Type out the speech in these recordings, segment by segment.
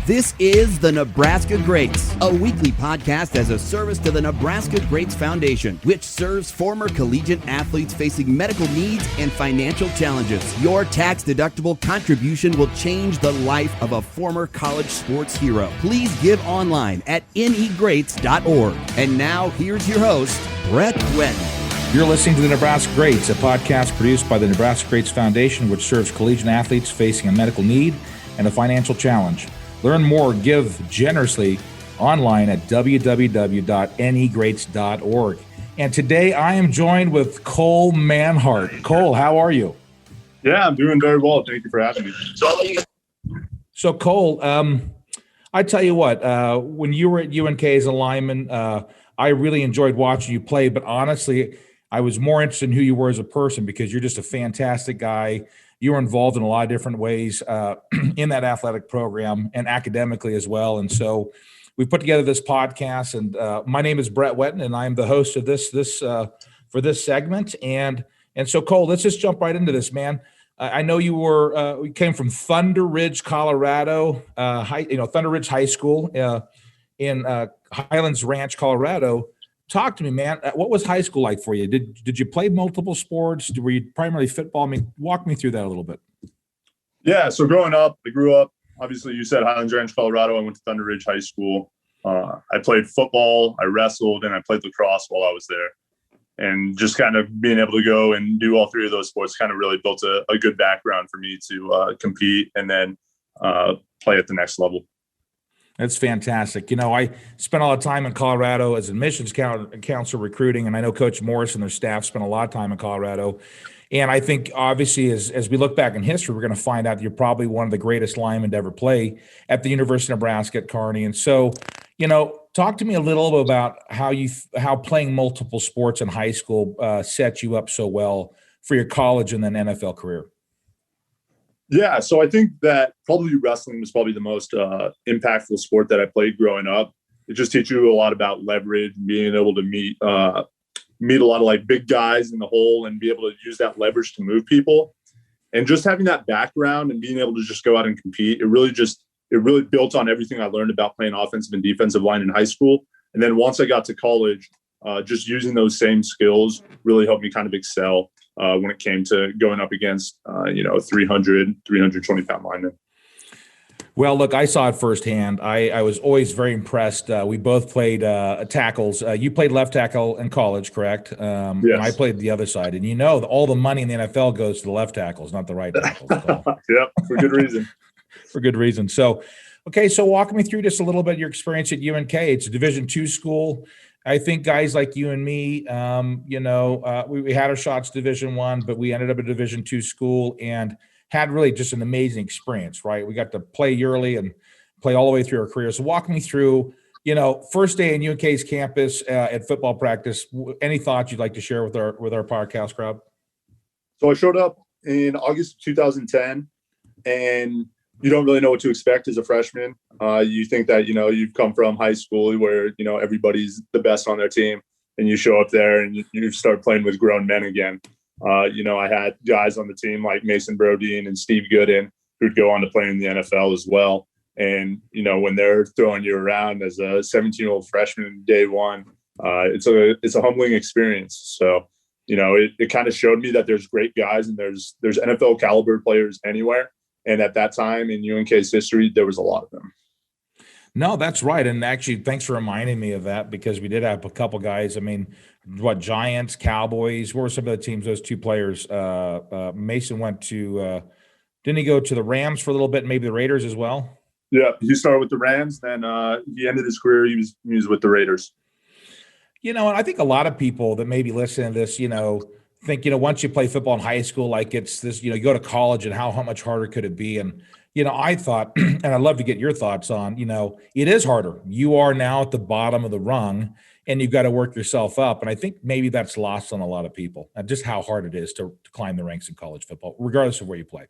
This is the Nebraska Greats, a weekly podcast as a service to the Nebraska Greats Foundation, which serves former collegiate athletes facing medical needs and financial challenges. Your tax-deductible contribution will change the life of a former college sports hero. Please give online at negreats.org. And now, here's your host, Brett Wetton. You're listening to the Nebraska Greats, a podcast produced by the Nebraska Greats Foundation, which serves collegiate athletes facing a medical need and a financial challenge. Learn more, give generously online at www.negreats.org. And today I am joined with Cole Manhart. Cole, how are you? Yeah, I'm doing very well. Thank you for having me. So Cole, I tell you what, when you were at UNK as a lineman, I really enjoyed watching you play, but honestly, I was more interested in who you were as a person because you're just a fantastic guy. You were involved in a lot of different ways in that athletic program and academically as well. And so we put together this podcast, and my name is Brett Wetton, and I'm the host of this for this segment. And so, Cole, let's just jump right into this, man. I know you we came from Thunder Ridge, Colorado, Thunder Ridge High School in Highlands Ranch, Colorado. Talk to me, man. What was high school like for you? Did you play multiple sports? Were you primarily football? I mean, walk me through that a little bit. Yeah, so growing up, I grew up, obviously you said Highlands Ranch, Colorado. I went to Thunder Ridge High School. I played football, I wrestled, and I played lacrosse while I was there. And just kind of being able to go and do all three of those sports kind of really built a good background for me to compete and then play at the next level. That's fantastic. You know, I spent a lot of time in Colorado as admissions counselor recruiting, and I know Coach Morris and their staff spent a lot of time in Colorado. And I think, obviously, as we look back in history, we're going to find out that you're probably one of the greatest linemen to ever play at the University of Nebraska at Kearney. And so, you know, talk to me a little bit about how playing multiple sports in high school set you up so well for your college and then NFL career. Yeah, so I think that probably wrestling was probably the most impactful sport that I played growing up. It just teaches you a lot about leverage, being able to meet a lot of like big guys in the hole and be able to use that leverage to move people. And just having that background and being able to just go out and compete, it really built on everything I learned about playing offensive and defensive line in high school. And then once I got to college, just using those same skills really helped me kind of excel when it came to going up against, 320-pound linemen. Well, look, I saw it firsthand. I was always very impressed. We both played tackles. You played left tackle in college, correct? Yes. And I played the other side. And all the money in the NFL goes to the left tackles, not the right tackles. Yep, for good reason. For good reason. So, okay, so walk me through just a little bit your experience at UNK. It's a Division II school. I think guys like you and me, we had our shots Division I, but we ended up at Division II school and had really just an amazing experience, right? We got to play early and play all the way through our career. So walk me through, first day in UNK's campus at football practice. Any thoughts you'd like to share with our podcast crowd? So I showed up in August of 2010, and you don't really know what to expect as a freshman. You think that, you've come from high school where, everybody's the best on their team, and you show up there and you start playing with grown men again. I had guys on the team like Mason Brodeen and Steve Gooden who'd go on to play in the NFL as well. And, when they're throwing you around as a 17-year-old freshman day one, it's a humbling experience. So, it kind of showed me that there's great guys and there's NFL caliber players anywhere. And at that time in UNK's history, there was a lot of them. No, that's right. And actually, thanks for reminding me of that because we did have a couple guys. I mean, Giants, Cowboys, what were some of the teams those two players? Mason went to didn't he go to the Rams for a little bit, maybe the Raiders as well? Yeah, he started with the Rams, then he ended his career, he was with the Raiders. And I think a lot of people that maybe listen to this, think, once you play football in high school, like it's this, you go to college and how much harder could it be? And, I thought, and I'd love to get your thoughts on, it is harder. You are now at the bottom of the rung and you've got to work yourself up. And I think maybe that's lost on a lot of people, just how hard it is to climb the ranks in college football, regardless of where you play.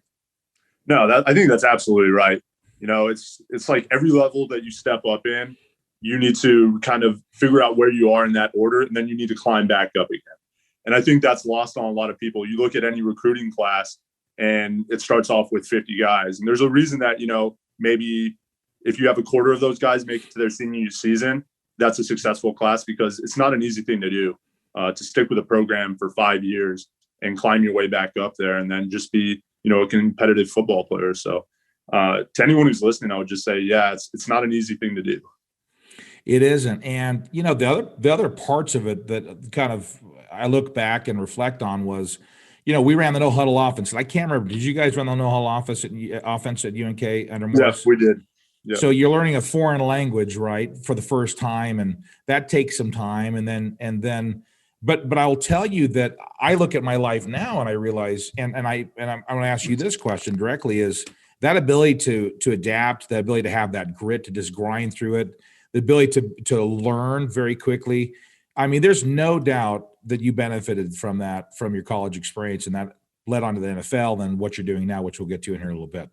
No, I think that's absolutely right. It's like every level that you step up in, you need to kind of figure out where you are in that order, and then you need to climb back up again. And I think that's lost on a lot of people. You look at any recruiting class and it starts off with 50 guys. And there's a reason that, maybe if you have a quarter of those guys make it to their senior season, that's a successful class, because it's not an easy thing to do, to stick with a program for 5 years and climb your way back up there and then just be, a competitive football player. So to anyone who's listening, I would just say, yeah, it's not an easy thing to do. It isn't. And, the other parts of it that kind of I look back and reflect on was, we ran the no huddle offense. And I can't remember, did you guys run the no huddle offense at UNK under Morris? Yes, we did. Yeah. So you're learning a foreign language, right, for the first time, and that takes some time. And then, but I will tell you that I look at my life now and I realize, and I'm going to ask you this question directly, is that ability to adapt, the ability to have that grit to just grind through it, the ability to learn very quickly. I mean, there's no doubt that you benefited from that, from your college experience, and that led on to the NFL, then what you're doing now, which we'll get to in here in a little bit.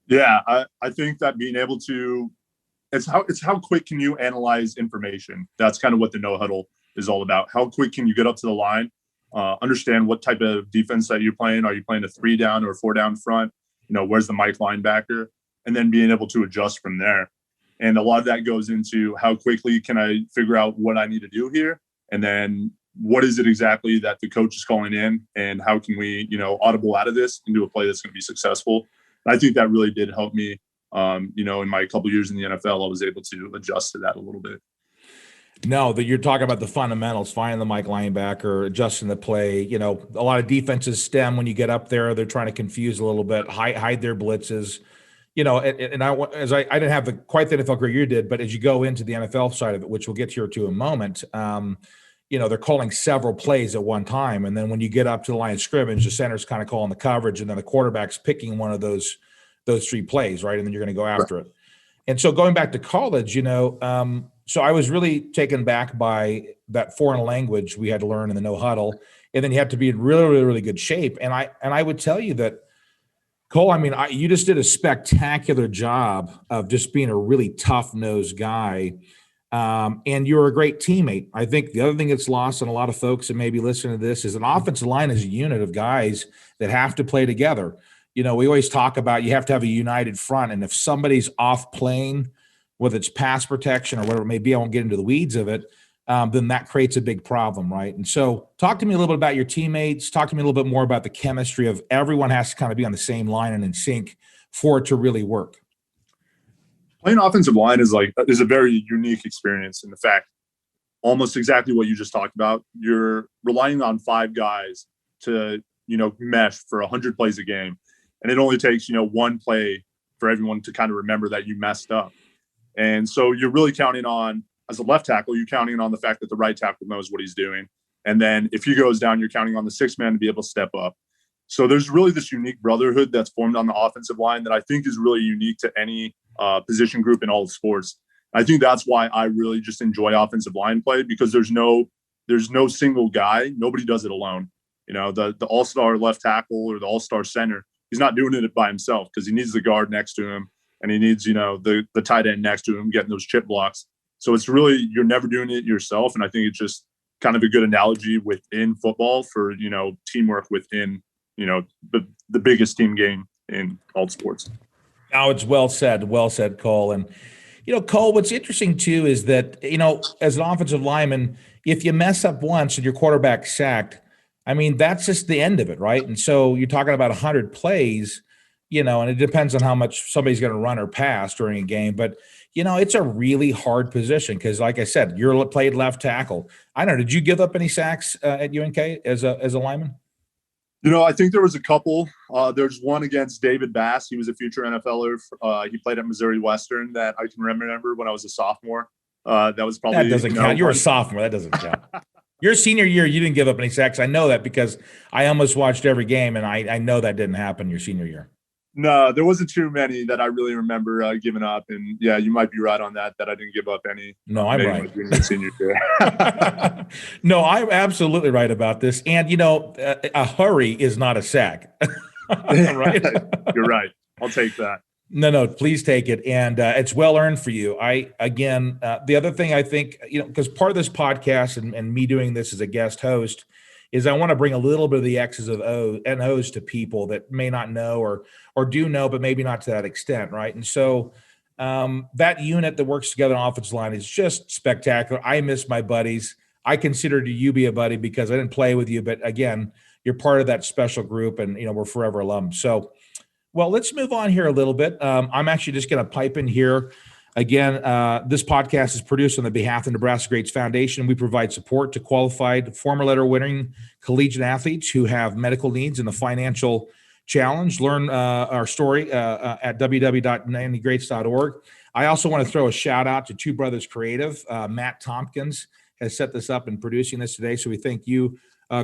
Yeah, I think that being able to, it's how quick can you analyze information? That's kind of what the no huddle is all about. How quick can you get up to the line, understand what type of defense that you're playing? Are you playing a 3 down or 4 down front? Where's the Mike linebacker? And then being able to adjust from there. And a lot of that goes into how quickly can I figure out what I need to do here? And then what is it exactly that the coach is calling in, and how can we, audible out of this and do a play that's going to be successful? And I think that really did help me. In my couple of years in the NFL, I was able to adjust to that a little bit. No, that you're talking about the fundamentals, finding the Mike linebacker, adjusting the play. A lot of defenses stem when you get up there. They're trying to confuse a little bit, hide their blitzes. And I didn't have quite the NFL career you did, but as you go into the NFL side of it, which we'll get to in a moment, they're calling several plays at one time. And then when you get up to the line of scrimmage, the center's kind of calling the coverage, and then the quarterback's picking one of those 3 plays, right? And then you're going to go after it. And so going back to college, so I was really taken back by that foreign language we had to learn in the no huddle. And then you have to be in really, really, really good shape. And I would tell you that, Cole, you just did a spectacular job of just being a really tough-nosed guy. And you're a great teammate. I think the other thing that's lost on a lot of folks that may be listening to this is an offensive line is a unit of guys that have to play together. We always talk about you have to have a united front. And if somebody's off playing, whether it's pass protection or whatever it may be, I won't get into the weeds of it, then that creates a big problem, right? And so talk to me a little bit about your teammates. Talk to me a little bit more about the chemistry of everyone has to kind of be on the same line and in sync for it to really work. Playing offensive line is a very unique experience in the fact, almost exactly what you just talked about. You're relying on 5 guys to, mesh for 100 plays a game. And it only takes, one play for everyone to kind of remember that you messed up. And so you're really counting on, as a left tackle, you're counting on the fact that the right tackle knows what he's doing. And then if he goes down, you're counting on the 6th man to be able to step up. So there's really this unique brotherhood that's formed on the offensive line that I think is really unique to any position group in all of sports. I think that's why I really just enjoy offensive line play, because there's no single guy. Nobody does it alone. The all-star left tackle or the all-star center, he's not doing it by himself, because he needs the guard next to him, and he needs, the tight end next to him getting those chip blocks. So it's really, you're never doing it yourself. And I think it's just kind of a good analogy within football for, teamwork within, the biggest team game in all sports. Now, it's well said, Cole. And, Cole, what's interesting too is that, as an offensive lineman, if you mess up once and your quarterback's sacked, that's just the end of it, right? And so you're talking about 100 plays, and it depends on how much somebody's going to run or pass during a game. But, it's a really hard position because, like I said, you're played left tackle. I don't know. Did you give up any sacks at UNK as a lineman? I think there was a couple. There's one against David Bass. He was a future NFLer. He played at Missouri Western that I can remember when I was a sophomore. That was probably— That doesn't count. You're a sophomore. That doesn't count. Your senior year, you didn't give up any sacks. I know that because I almost watched every game, and I know that didn't happen your senior year. No, there wasn't too many that I really remember giving up. And yeah, you might be right on that I didn't give up any. No, I'm right. Senior year. No, I'm absolutely right about this. And, a hurry is not a sack. Right? You're right. I'll take that. No, please take it. And it's well earned for you. The other thing I think, because part of this podcast and me doing this as a guest host is I want to bring a little bit of the X's and O's to people that may not know or do know, but maybe not to that extent, right? And so That unit that works together on offensive line is just spectacular. I miss my buddies. I consider you be a buddy because I didn't play with you, but again, you're part of that special group, and we're forever alums. So, well, let's move on here a little bit. I'm actually just going to pipe in here. Again, this podcast is produced on the behalf of the Nebraska Greats Foundation. We provide support to qualified former letter-winning collegiate athletes who have medical needs and a financial challenge. Learn our story at www.nannygreats.org. I also want to throw a shout out to Two Brothers Creative. Matt Tompkins has set this up and producing this today. So we thank you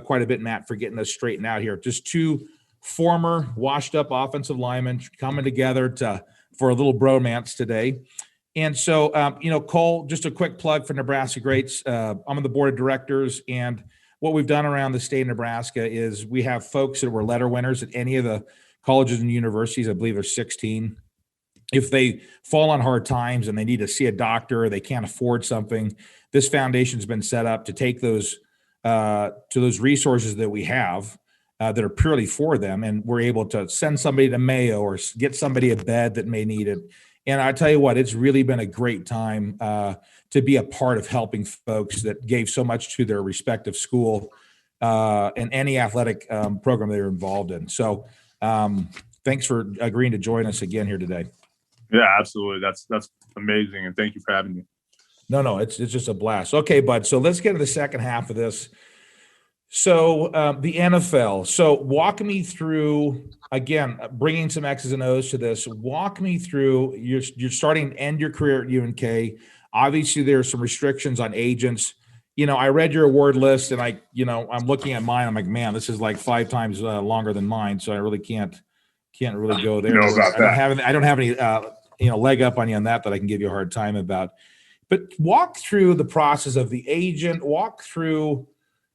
quite a bit, Matt, for getting us straightened out here. Just two former washed up offensive linemen coming together for a little bromance today. And so, Cole, just a quick plug for Nebraska Greats. I'm on the board of directors, and what we've done around the state of Nebraska is we have folks that were letter winners at any of the colleges and universities. I believe there's 16. If they fall on hard times and they need to see a doctor or they can't afford something, this foundation's been set up to take those to those resources that we have that are purely for them, and we're able to send somebody to Mayo or get somebody a bed that may need it. And I tell you what, it's really been a great time to be a part of helping folks that gave so much to their respective school and any athletic program they're involved in. So thanks for agreeing to join us again here today. Yeah, absolutely. That's amazing. And thank you for having me. No, it's just a blast. Okay, bud. So let's get to the second half of this. So the NFL. So walk me through, again, bringing some X's and O's to this. Walk me through, you're starting to end your career at UNK. Obviously, there's some restrictions on agents. I read your award list, and I'm looking at mine. I'm like, man, this is like 5 times longer than mine. So I really can't really go there. I don't have any leg up on you on that I can give you a hard time about. But walk through the process of the agent. Walk through.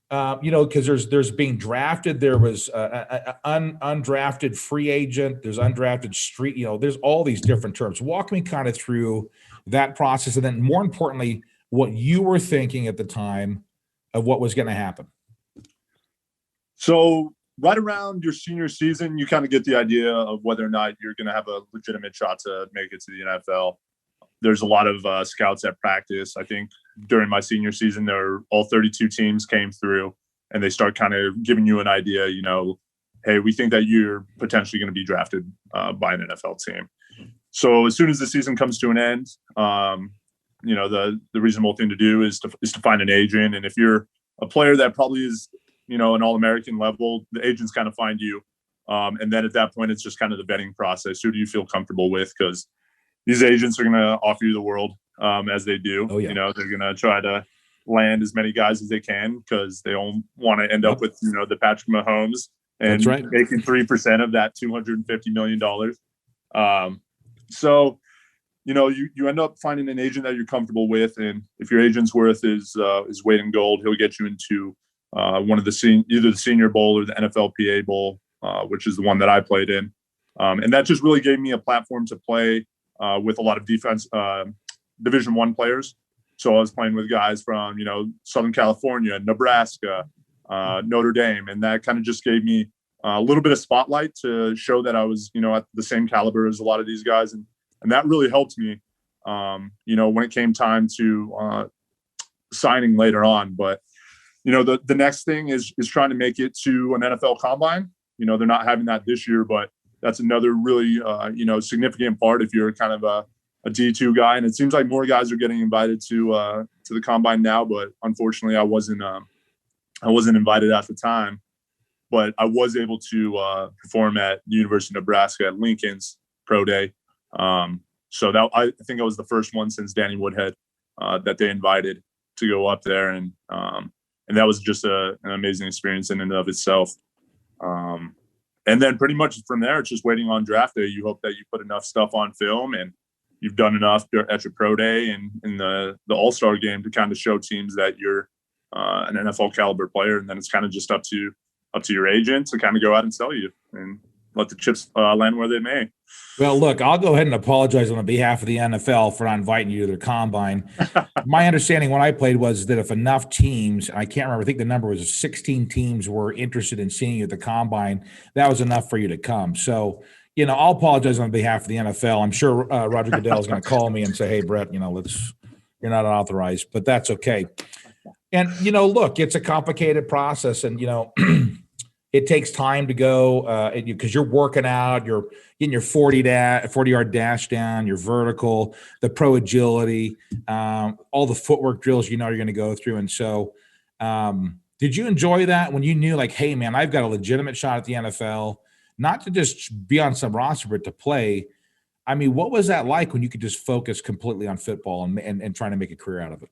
Because there's being drafted, there was undrafted free agent, there's undrafted street, there's all these different terms. Walk me kind of through that process, and then more importantly, what you were thinking at the time of what was going to happen. So right around your senior season, you kind of get the idea of whether or not you're going to have a legitimate shot to make it to the NFL. There's a lot of scouts at practice. I think during my senior season, all 32 teams came through, and they start kind of giving you an idea, hey, we think that you're potentially going to be drafted by an NFL team. So as soon as the season comes to an end, the reasonable thing to do is to find an agent. And if you're a player that probably is, an All-American level, the agents kind of find you. And then at that point, it's just kind of the vetting process. Who do you feel comfortable with? Because these agents are going to offer you the world as they do. Oh, yeah. They're going to try to land as many guys as they can because they don't want to end up with, the Patrick Mahomes and making 3% of that $250 million. So, you end up finding an agent that you're comfortable with. And if your agent's worth is weight in gold, he'll get you into one of either the Senior Bowl or the NFLPA Bowl, which is the one that I played in. And that just really gave me a platform to play with a lot of defense Division I players. So I was playing with guys from, Southern California, Nebraska, Notre Dame. And that kind of just gave me a little bit of spotlight to show that I was, at the same caliber as a lot of these guys. And that really helped me, when it came time to signing later on. But, the next thing is trying to make it to an NFL combine. They're not having that this year, but that's another really, significant part if you're kind of a D2 guy. And it seems like more guys are getting invited to the combine now, but unfortunately I wasn't invited at the time, but I was able to perform at the University of Nebraska at Lincoln's Pro Day. So that I think I was the first one since Danny Woodhead that they invited to go up there. And that was just an amazing experience in and of itself. And then pretty much from there, it's just waiting on draft day. You hope that you put enough stuff on film and you've done enough at your pro day and in the all-star game to kind of show teams that you're an NFL caliber player. And then it's kind of just up to your agent to kind of go out and sell you and let the chips land where they may. Well, look, I'll go ahead and apologize on behalf of the NFL for not inviting you to their combine. My understanding when I played was that if enough teams, I can't remember, I think the number was 16 teams were interested in seeing you at the combine, that was enough for you to come. So, I'll apologize on behalf of the NFL. I'm sure Roger Goodell is going to call me and say, "Hey, Brett, you're not authorized," but that's okay. And look, it's a complicated process, and it takes time to go because you're working out, you're getting your 40-yard dash down, your vertical, the pro agility, all the footwork drills you're going to go through. And so, did you enjoy that when you knew, like, hey, man, I've got a legitimate shot at the NFL, not to just be on some roster, but to play? I mean, what was that like when you could just focus completely on football and trying to make a career out of it?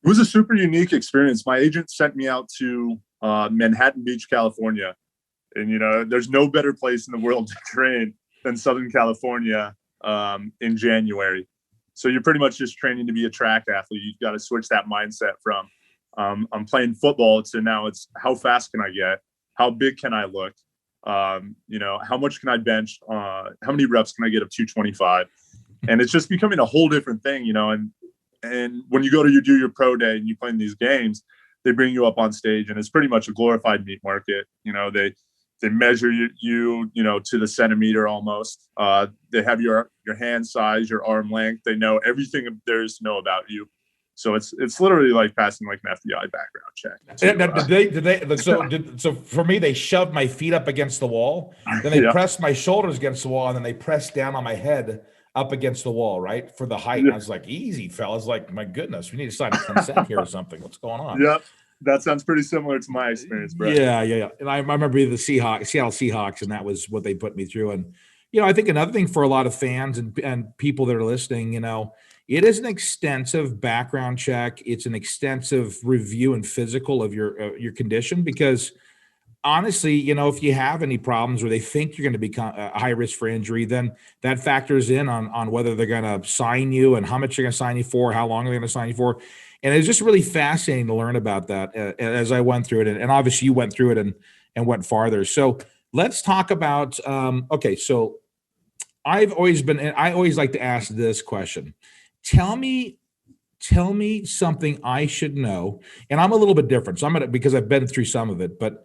It was a super unique experience. My agent sent me out to Manhattan Beach, California. And, there's no better place in the world to train than Southern California in January. So you're pretty much just training to be a track athlete. You've got to switch that mindset from I'm playing football to now it's how fast can I get? How big can I look? How much can I bench? How many reps can I get of 225? And it's just becoming a whole different thing, and when you go to do your pro day and you play in these games, they bring you up on stage and it's pretty much a glorified meat market. They measure you to the centimeter almost. They have your hand size, your arm length. They know everything there is to know about you. So it's literally like passing like an FBI background check. So for me, they shoved my feet up against the wall, then they pressed my shoulders against the wall, and then they pressed down on my head up against the wall, right, for the height. I was like, easy, fellas. Like, my goodness, we need to sign a consent here or something. What's going on? Yep. That sounds pretty similar to my experience, Brett. Yeah. And I remember being the Seattle Seahawks, and that was what they put me through. And, I think another thing for a lot of fans and people that are listening, it is an extensive background check. It's an extensive review and physical of your condition, because honestly, if you have any problems or they think you're going to become a high risk for injury, then that factors in on whether they're going to sign you and how much they're going to sign you for, how long they're going to sign you for. And it's just really fascinating to learn about that as I went through it. And obviously you went through it and went farther. So let's talk about, so I always like to ask this question. Tell me something I should know. And I'm a little bit different. So because I've been through some of it, but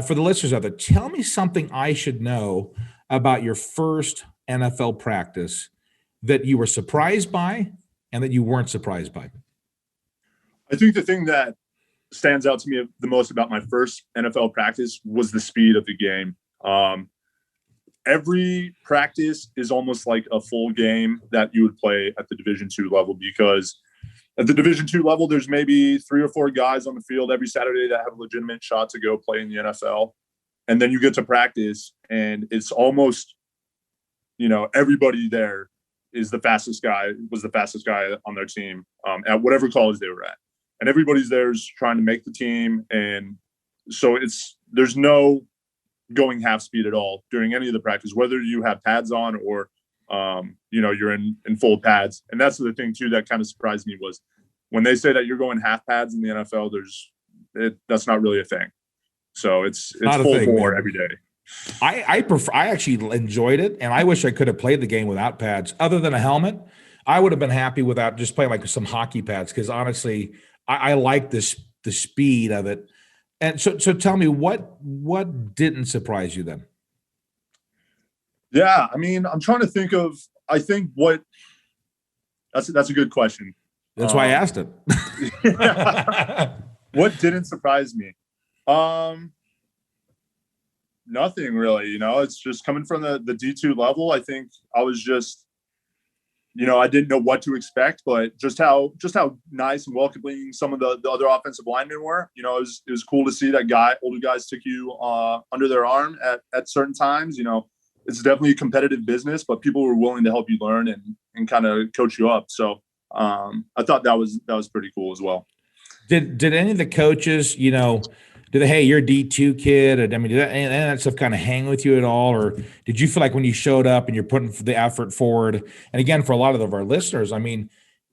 for the listeners out there, tell me something I should know about your first NFL practice that you were surprised by and that you weren't surprised by. I think the thing that stands out to me the most about my first NFL practice was the speed of the game. Every practice is almost like a full game that you would play at the Division II level, because at the Division II level, there's maybe 3 or 4 guys on the field every Saturday that have a legitimate shot to go play in the NFL. And then you get to practice and it's almost, everybody there was the fastest guy on their team at whatever college they were at. And everybody's there is trying to make the team. And so there's no going half speed at all during any of the practice, whether you have pads on or you're in full pads. And that's the thing too that kind of surprised me was when they say that you're going half pads in the NFL, that's not really a thing. So it's full bore every day. I actually enjoyed it, and I wish I could have played the game without pads. Other than a helmet, I would have been happy without just playing like some hockey pads, because honestly, I like the speed of it. And so tell me, what didn't surprise you then? Yeah, I mean, I'm trying to think of. I think that's a good question. That's why I asked it. What didn't surprise me? Nothing really. It's just coming from the D2 level. I think I was just, I didn't know what to expect, but just how nice and welcoming some of the other offensive linemen were. It was cool to see that older guys took you under their arm at certain times. It's definitely a competitive business, but people were willing to help you learn and kind of coach you up. So I thought that was pretty cool as well. Did any of the coaches, hey, you're a D2 kid? Did any of that stuff kind of hang with you at all? Or did you feel like when you showed up and you're putting the effort forward, and again, for a lot of our listeners, I mean,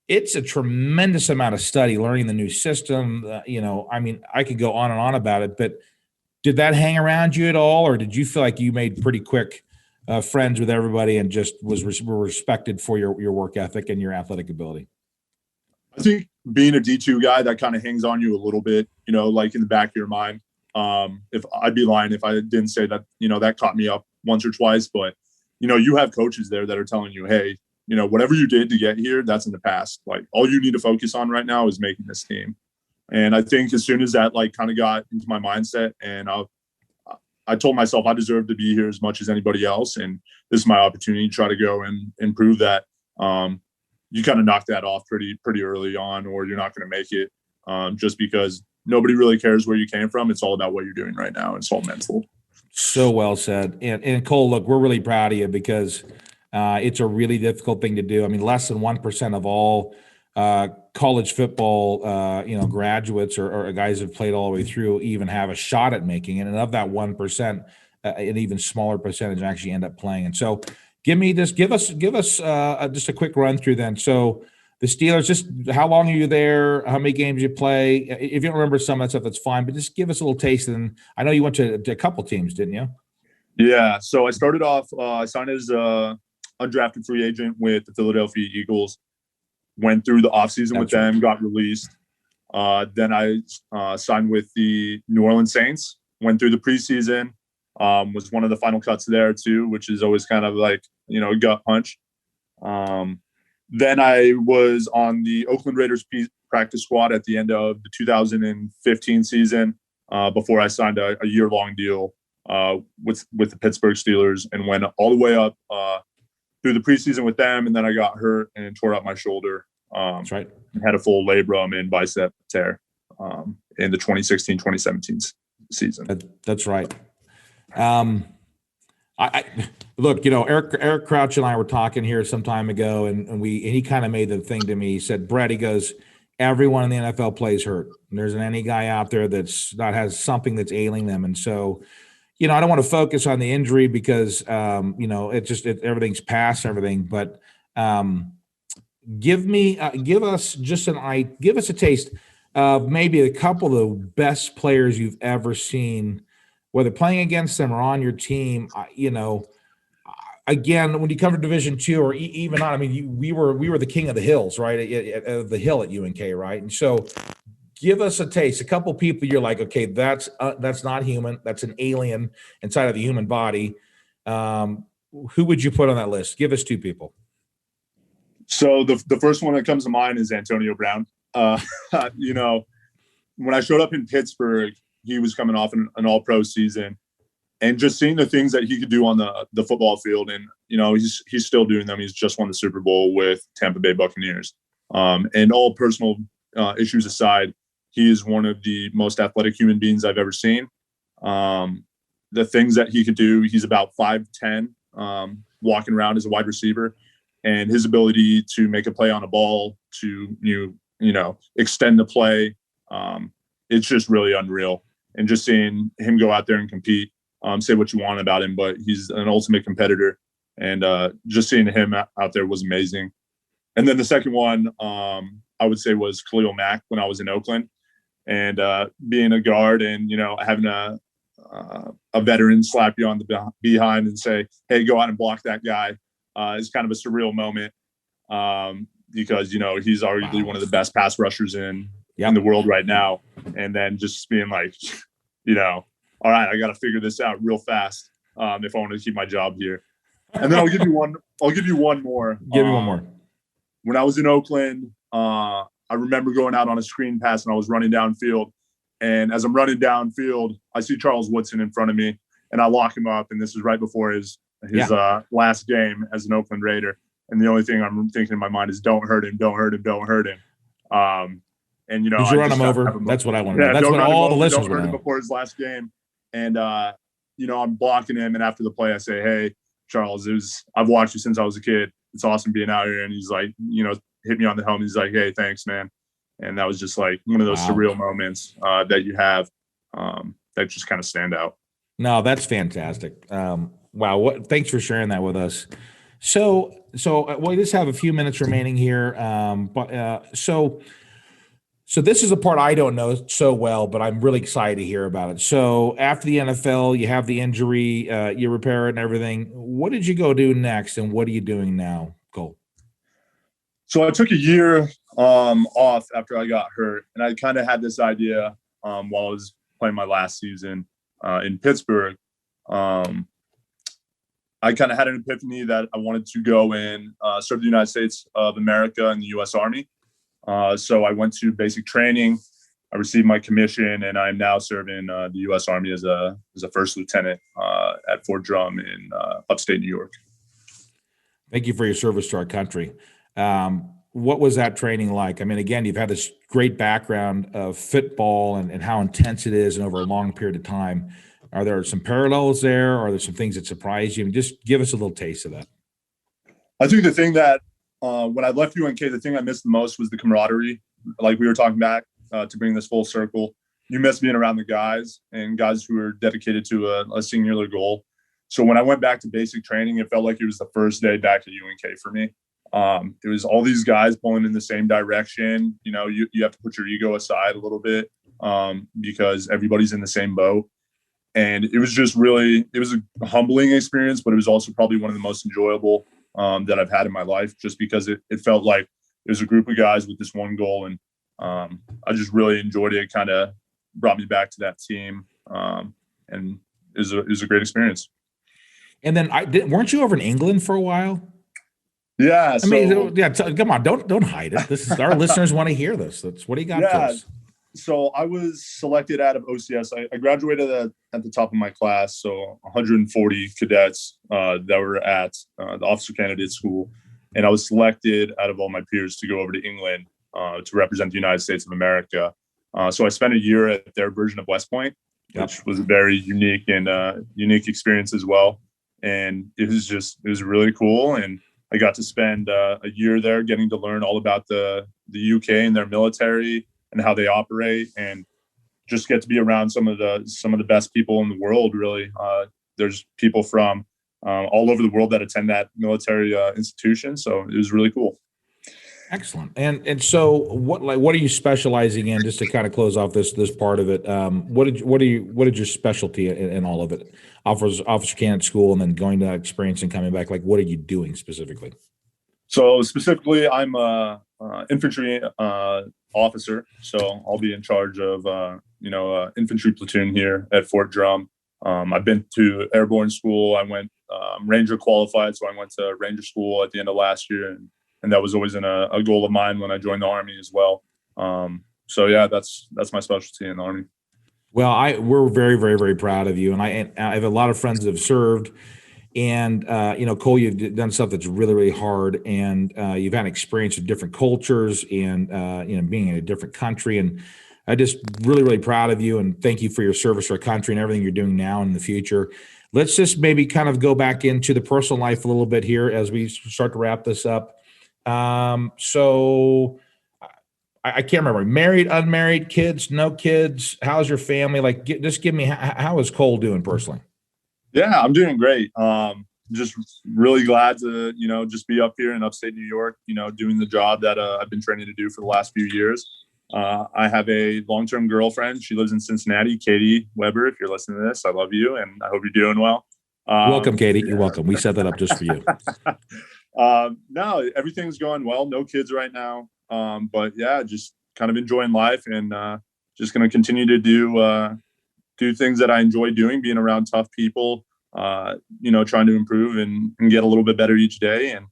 it's a tremendous amount of study, learning the new system. I could go on and on about it, but did that hang around you at all? Or did you feel like you made pretty quick friends with everybody and just were respected for your work ethic and your athletic ability? I think being a D2 guy, that kind of hangs on you a little bit, like in the back of your mind. If I'd be lying if I didn't say that, that caught me up once or twice, but you have coaches there that are telling you, hey, whatever you did to get here, that's in the past. Like, all you need to focus on right now is making this team. And I think as soon as that kind of got into my mindset, and I told myself I deserve to be here as much as anybody else, and this is my opportunity to try to go and improve that. You kind of knock that off pretty early on, or you're not going to make it, just because nobody really cares where you came from. It's all about what you're doing right now. It's all mental. So well said. And Cole, look, we're really proud of you because it's a really difficult thing to do. I mean, less than 1% of all college football, graduates or guys who've played all the way through even have a shot at making it. And of that 1%, an even smaller percentage actually end up playing. And so give us just a quick run through then. So the Steelers, just how long are you there? How many games you play? If you don't remember some of that stuff, that's fine. But just give us a little taste. And I know you went to a couple teams, didn't you? Yeah. So I started off. I signed as a undrafted free agent with the Philadelphia Eagles. Went through the offseason with them. Got released. Then I signed with the New Orleans Saints. Went through the preseason. Was one of the final cuts there too, which is always kind of like a gut punch. Then I was on the Oakland Raiders practice squad at the end of the 2015 season, before I signed a year-long deal with the Pittsburgh Steelers, and went all the way up through the preseason with them. And then I got hurt and tore out my shoulder. That's right. And had a full labrum and bicep tear in the 2016-2017 season. That's right. I look, Eric Crouch and I were talking here some time ago, and he kind of made the thing to me. He said, Brett, he goes, everyone in the NFL plays hurt. And there's any guy out there has something that's ailing them. And so, I don't want to focus on the injury because, everything's past everything, but give us a taste of maybe a couple of the best players you've ever seen, whether playing against them or on your team. Again, when you cover Division II or even not, I mean, we were the king of the hills, right? The hill at UNK, right? And so, give us a taste. A couple people you're like, okay, that's not human. That's an alien inside of the human body. Who would you put on that list? Give us two people. So the first one that comes to mind is Antonio Brown. When I showed up in Pittsburgh, he was coming off an all-pro season, and just seeing the things that he could do on the football field. And, he's still doing them. He's just won the Super Bowl with Tampa Bay Buccaneers. And all personal issues aside, he is one of the most athletic human beings I've ever seen. The things that he could do, he's about 5'10", walking around as a wide receiver, and his ability to make a play on a ball, to, extend the play. It's just really unreal. And just seeing him go out there and compete, say what you want about him, but he's an ultimate competitor. And just seeing him out there was amazing. And then the second one, I would say, was Khalil Mack when I was in Oakland. And being a guard and, having a veteran slap you on the behind and say, hey, go out and block that guy, is kind of a surreal moment, because, he's arguably one of the best pass rushers in the world right now. And then just being like, all right, I got to figure this out real fast if I want to keep my job here. And then I'll give you one more. Give me one more. When I was in Oakland, I remember going out on a screen pass and I was running downfield. And as I'm running downfield, I see Charles Woodson in front of me, and I lock him up. And this is right before his last game as an Oakland Raider. And the only thing I'm thinking in my mind is, don't hurt him, don't hurt him, don't hurt him. And, did you run him over? That's what I want to know. That's what all the listeners want to know. Before his last game. And, I'm blocking him. And after the play, I say, hey, Charles, I've watched you since I was a kid. It's awesome being out here. And he's like, hit me on the helmet. He's like, hey, thanks, man. And that was just like one of those surreal moments that you have that just kind of stand out. No, that's fantastic. Wow. Thanks for sharing that with us. So we just have a few minutes remaining here. So this is a part I don't know so well, but I'm really excited to hear about it. So after the NFL, you have the injury, you repair it and everything. What did you go do next, and what are you doing now, Cole? So I took a year off after I got hurt, and I kind of had this idea while I was playing my last season in Pittsburgh. I kind of had an epiphany that I wanted to go and serve the United States of America in the U.S. Army. So I went to basic training. I received my commission, and I'm now serving the U.S. Army as a first lieutenant at Fort Drum in upstate New York. Thank you for your service to our country. What was that training like? I mean, again, you've had this great background of football and how intense it is and over a long period of time. Are there some parallels there? Are there some things that surprised you? I mean, just give us a little taste of that. I think the thing that when I left UNK, the thing I missed the most was the camaraderie. Like we were talking back to bring this full circle. You miss being around the guys and guys who are dedicated to a singular goal. So when I went back to basic training, it felt like it was the first day back at UNK for me. It was all these guys pulling in the same direction. You know, you have to put your ego aside a little bit because everybody's in the same boat. And it was just really, it was a humbling experience, but it was also probably one of the most enjoyable that I've had in my life, just because it felt like it was a group of guys with this one goal. And I just really enjoyed it. It kind of brought me back to that team. And it was a great experience. And then weren't you over in England for a while? Yeah. I mean, come on, don't hide it. This is our listeners want to hear this. What do you got for us? So I was selected out of OCS. I graduated at the top of my class. So 140 cadets that were at the Officer Candidate School. And I was selected out of all my peers to go over to England to represent the United States of America. So I spent a year at their version of West Point, which was a very unique experience as well. And it was really cool. And I got to spend a year there getting to learn all about the UK and their military and how they operate, and just get to be around some of the best people in the world. Really, there's people from all over the world that attend that military institution, so it was really cool. Excellent. And so what are you specializing in? Just to kind of close off this part of it, what did your specialty in all of it? Officer Candidate School, and then going to that experience and coming back. Like, what are you doing specifically? So specifically, I'm a infantry officer. So I'll be in charge of infantry platoon here at Fort Drum. I've been to airborne school. I went Ranger qualified, so I went to Ranger school at the end of last year, and that was always a goal of mine when I joined the Army as well. So yeah, that's my specialty in the Army. Well, we're very, very, very proud of you, and I have a lot of friends that have served. And, Cole, you've done stuff that's really, really hard, and you've had experience with different cultures and, being in a different country. And I just really, really proud of you, and thank you for your service to our country and everything you're doing now and in the future. Let's just maybe kind of go back into the personal life a little bit here as we start to wrap this up. So I can't remember, married, unmarried, kids, no kids. How's your family? Like, just give me, how is Cole doing personally? Yeah, I'm doing great. Just really glad to, just be up here in upstate New York, doing the job that I've been training to do for the last few years. I have a long-term girlfriend. She lives in Cincinnati, Katie Weber. If you're listening to this, I love you, and I hope you're doing well. Welcome, Katie. Yeah. You're welcome. We set that up just for you. No, everything's going well. No kids right now. But yeah, just kind of enjoying life, and just going to continue to do things that I enjoy doing, being around tough people, trying to improve and get a little bit better each day. And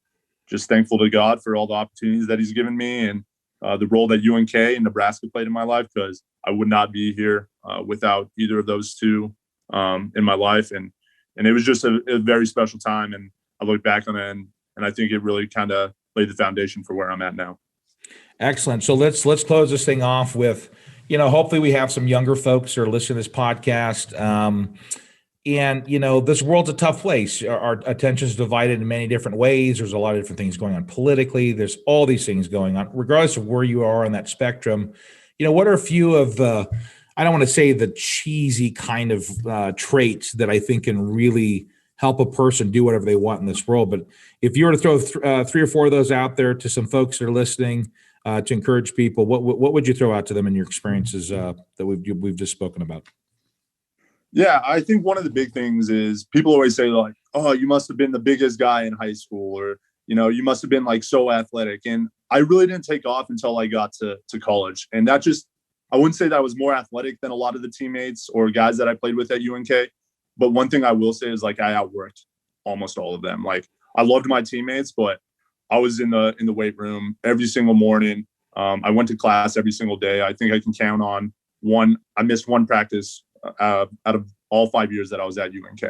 just thankful to God for all the opportunities that he's given me, and the role that UNK and Nebraska played in my life, because I would not be here without either of those two in my life. And it was just a very special time. And I look back on it, and I think it really kind of laid the foundation for where I'm at now. Excellent. So let's close this thing off with, hopefully we have some younger folks who are listening to this podcast. And, this world's a tough place. Our attention is divided in many different ways. There's a lot of different things going on politically. There's all these things going on, regardless of where you are on that spectrum. What are a few of the, I don't want to say the cheesy kind of traits that I think can really help a person do whatever they want in this world? But if you were to throw 3 or 4 of those out there to some folks that are listening, to encourage people, what would you throw out to them in your experiences that we've just spoken about? Yeah, I think one of the big things is people always say, like, oh, you must have been the biggest guy in high school, or, you must have been like so athletic. And I really didn't take off until I got to college. And that I wouldn't say that I was more athletic than a lot of the teammates or guys that I played with at UNK. But one thing I will say is, like, I outworked. almost all of them. Like, I loved my teammates, but I was in the weight room every single morning. I went to class every single day. I think I can count on one. I missed one practice out of all 5 years that I was at UNK.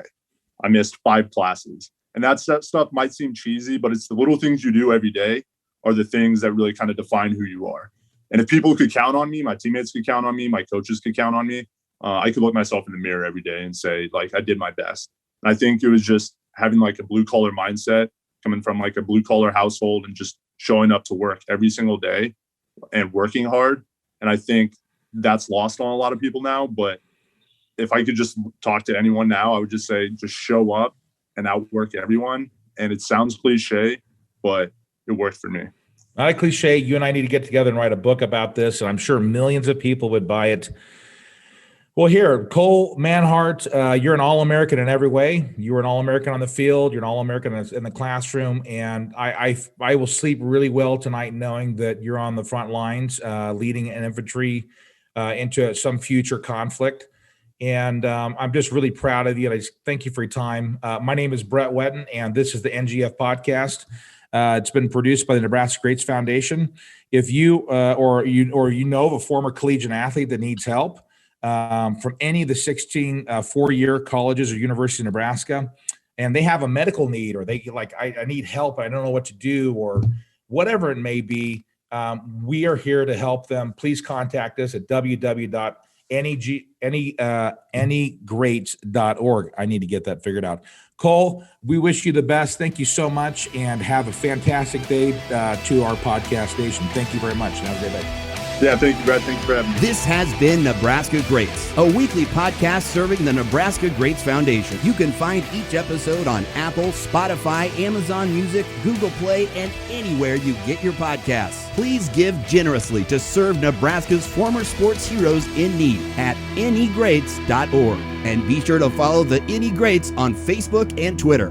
I missed 5 classes. And that stuff might seem cheesy, but it's the little things you do every day are the things that really kind of define who you are. And if people could count on me, my teammates could count on me, my coaches could count on me, I could look myself in the mirror every day and say, like, I did my best. And I think it was just having like a blue collar mindset, coming from like a blue collar household and just showing up to work every single day and working hard. And I think that's lost on a lot of people now. But if I could just talk to anyone now, I would just say, just show up and outwork everyone. And it sounds cliche, but it worked for me. Not a cliche. You and I need to get together and write a book about this, and I'm sure millions of people would buy it. Well, here, Cole Manhart, you're an All-American in every way. You were an All-American on the field. You're an All-American in the classroom, and I will sleep really well tonight knowing that you're on the front lines, leading an infantry into some future conflict. And I'm just really proud of you. And I just thank you for your time. My name is Brett Wetton, and this is the NGF podcast. It's been produced by the Nebraska Greats Foundation. If you or you know of a former collegiate athlete that needs help from any of the 16 four-year colleges or universities in Nebraska, and they have a medical need, or they like, I need help, I don't know what to do, or whatever it may be, we are here to help them. Please contact us at www.anygreats.org. I need to get that figured out. Cole, we wish you the best. Thank you so much, and have a fantastic day to our podcast station. Thank you very much, and have a great day. Yeah, thank you, Brad. Thank you for having me. This has been Nebraska Greats, a weekly podcast serving the Nebraska Greats Foundation. You can find each episode on Apple, Spotify, Amazon Music, Google Play, and anywhere you get your podcasts. Please give generously to serve Nebraska's former sports heroes in need at anygreats.org. And be sure to follow the Any Greats on Facebook and Twitter.